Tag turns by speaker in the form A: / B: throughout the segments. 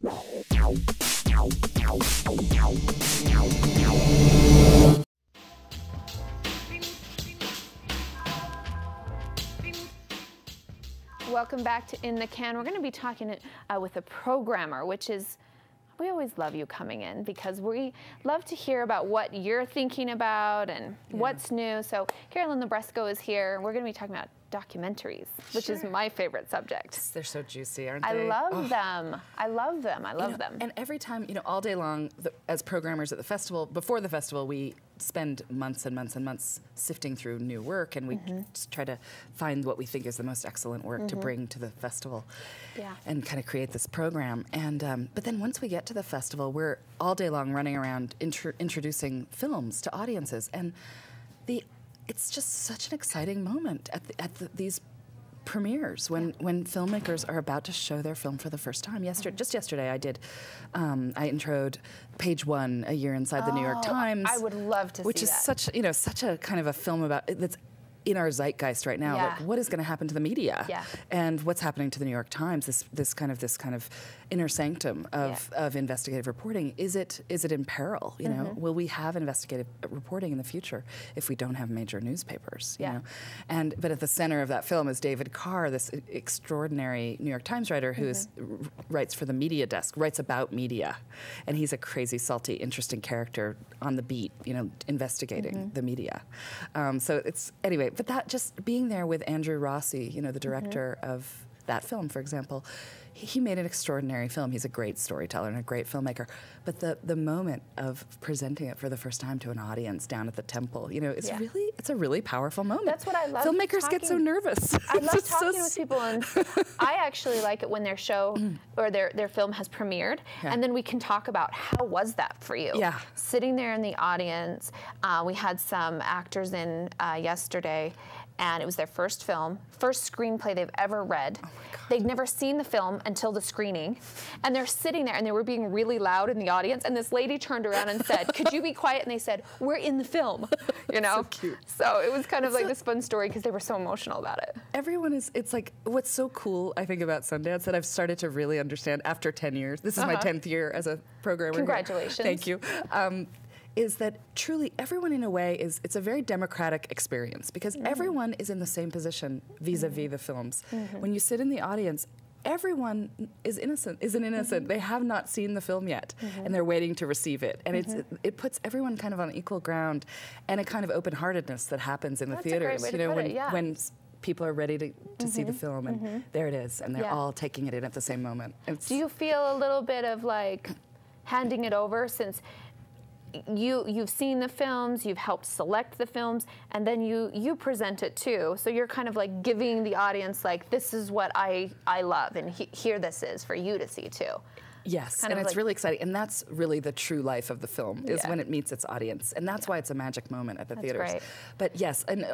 A: Welcome back to In the Can. We're going to be talking with a programmer, which is, we always love you coming in because we love to hear about what you're thinking about and what's new. So Carolyn Libresco is here. We're going to be talking about documentaries, which is my favorite subject.
B: They're so juicy, aren't they?
A: I love them. I love them. I love them.
B: And every time, all day long, as programmers at the festival, before the festival, we spend months and months and months sifting through new work, and we just try to find what we think is the most excellent work to bring to the festival and kind of create this program. And but then once we get to the festival, we're all day long running around introducing films to audiences, and it's just such an exciting moment at these premieres when filmmakers are about to show their film for the first time. Just yesterday, I did. I introed Page One, A Year Inside the New York Times.
A: I would love to see that.
B: Which is such a kind of a film about that's in our zeitgeist right now. Like, what is going to happen to the media? And what's happening to the New York Times? This kind of inner sanctum of investigative reporting. Is it in peril? You know, will we have investigative reporting in the future if we don't have major newspapers? You know, but at the center of that film is David Carr, this extraordinary New York Times writer who writes for the media desk, writes about media, and he's a crazy, salty, interesting character on the beat. You know, investigating the media. So it's anyway. But that just being there with Andrew Rossi, you know, the director of that film, for example, he made an extraordinary film. He's a great storyteller and a great filmmaker. But the moment of presenting it for the first time to an audience down at the Temple, you know, it's a really powerful moment.
A: That's what I love.
B: Filmmakers get so nervous.
A: I love talking with people, and I actually like it when their show or their film has premiered, and then we can talk about how was that for you. Sitting there in the audience, we had some actors in yesterday, and it was their first film, first screenplay they've ever read. Oh my God. They'd never seen the film until the screening, and they're sitting there, and they were being really loud in the audience, and this lady turned around and said, "Could you be quiet?" And they said, "We're in the film," you know?
B: So cute.
A: So it was kind of like this fun story because they were so emotional about it.
B: Everyone is, it's like, what's so cool, I think, about Sundance that I've started to really understand after 10 years, this is my 10th year as a programmer.
A: Congratulations.
B: Thank you. Is that truly everyone in a way it's a very democratic experience because everyone is in the same position vis-a-vis the films. When you sit in the audience, everyone is an innocent. They have not seen the film yet, and they're waiting to receive it. And it puts everyone kind of on equal ground, and a kind of open-heartedness that happens in the theaters.
A: A great way to put it,
B: when people are ready to see the film, and there it is, and they're all taking it in at the same moment.
A: Do you feel a little bit of like handing it over since you've seen the films, you've helped select the films, and then you present it too. So you're kind of like giving the audience like, this is what I love, and here this is for you to see too.
B: Yes, and it's really exciting. And that's really the true life of the film, is when it meets its audience. And that's why it's a magic moment at the theaters.
A: Great.
B: But yes, and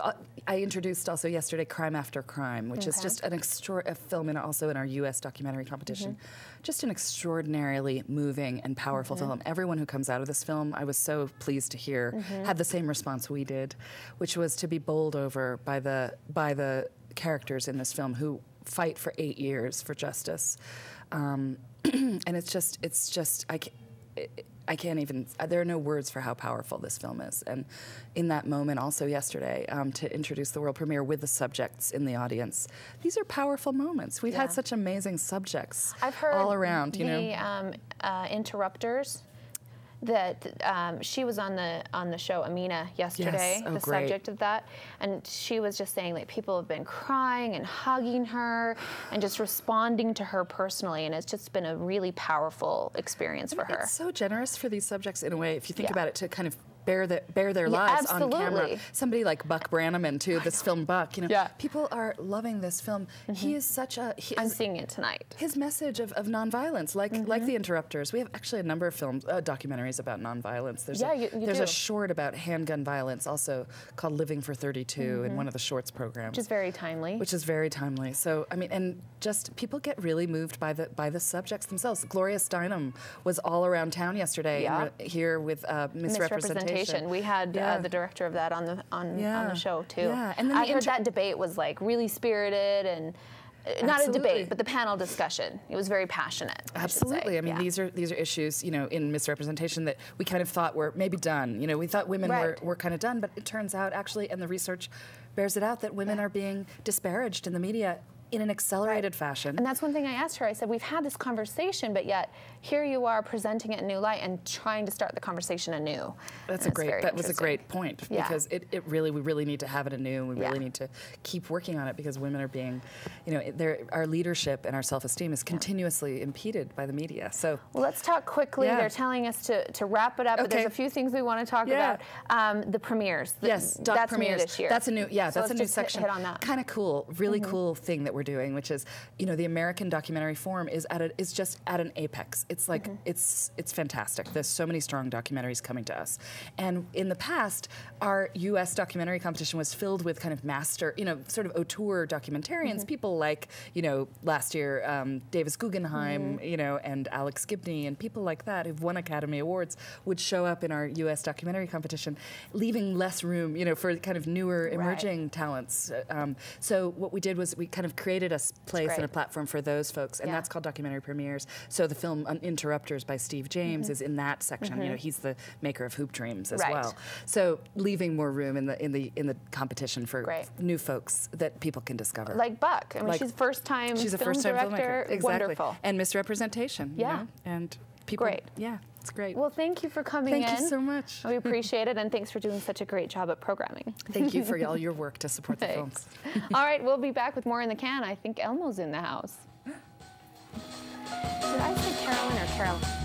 B: I introduced also yesterday Crime After Crime, which is just a film also in our U.S. documentary competition. Just an extraordinarily moving and powerful film. Everyone who comes out of this film, I was so pleased to hear, had the same response we did, which was to be bowled over by the characters in this film who fight for 8 years for justice. And it's just I can't even, there are no words for how powerful this film is. And in that moment also yesterday, to introduce the world premiere with the subjects in the audience, these are powerful moments. We've had such amazing subjects all around, you know.
A: Interrupters, that she was on the show Amina yesterday, the subject of that, and she was just saying like people have been crying and hugging her and just responding to her personally, and it's just been a really powerful experience for her.
B: It's so generous for these subjects in a way, if you think about it, to kind of bear their lives on camera. Somebody like Buck Brannaman too, this film Buck, you know, people are loving this film. He is such a...
A: I'm seeing it tonight.
B: His message of nonviolence, like The Interrupters. We have actually a number of films, documentaries about nonviolence. There's there's a short about handgun violence also called Living for 32 in one of the shorts programs.
A: Which is very timely.
B: Which is very timely. So, I mean, and just people get really moved by the subjects themselves. Gloria Steinem was all around town yesterday here with Misrepresentation.
A: We had the director of that on the show too.
B: Yeah. And then
A: I heard that debate was like really spirited, and Not a debate, but the panel discussion. It was very passionate.
B: Absolutely. I mean, these are issues, you know, in misrepresentation that we kind of thought were maybe done. You know, we thought women were kind of done, but it turns out actually, and the research bears it out, that women are being disparaged in the media in an accelerated fashion.
A: And that's one thing I asked her. I said, we've had this conversation, but yet here you are presenting it in a new light and trying to start the conversation anew.
B: That was a great point, because we really need to have it anew, and we really need to keep working on it, because women are being, you know, our leadership and our self-esteem is continuously impeded by the media. So,
A: well, let's talk quickly. They're telling us to wrap it up, but there's a few things we want to talk about. The premieres.
B: Yes,
A: that's
B: premieres.
A: New this year.
B: That's a new,
A: so
B: that's a new section.
A: Hit on that.
B: Kind of cool, really cool thing that we're doing, which is, you know, the American documentary form is just at an apex. It's like it's fantastic. There's so many strong documentaries coming to us, and in the past, our U.S. documentary competition was filled with kind of master, you know, sort of auteur documentarians, people like, you know, last year Davis Guggenheim, you know, and Alex Gibney, and people like that who've won Academy Awards would show up in our U.S. documentary competition, leaving less room, you know, for kind of newer emerging talents. So what we did was we kind of created a place and a platform for those folks, and that's called Documentary Premieres. So the film Interrupters by Steve James is in that section. You know, he's the maker of Hoop Dreams as well. So leaving more room in the competition for new folks that people can discover.
A: Like Buck. I mean, she's a first-time director.
B: Exactly.
A: Wonderful.
B: And misrepresentation. You know? And people. Yeah. It's great.
A: Well, thank you for coming in.
B: Thank you so much.
A: We appreciate it, and thanks for doing such a great job at programming.
B: Thank you for all your work to support the films.
A: All right, we'll be back with more in the can. I think Elmo's in the house. Did I say Carolyn or Carolyn?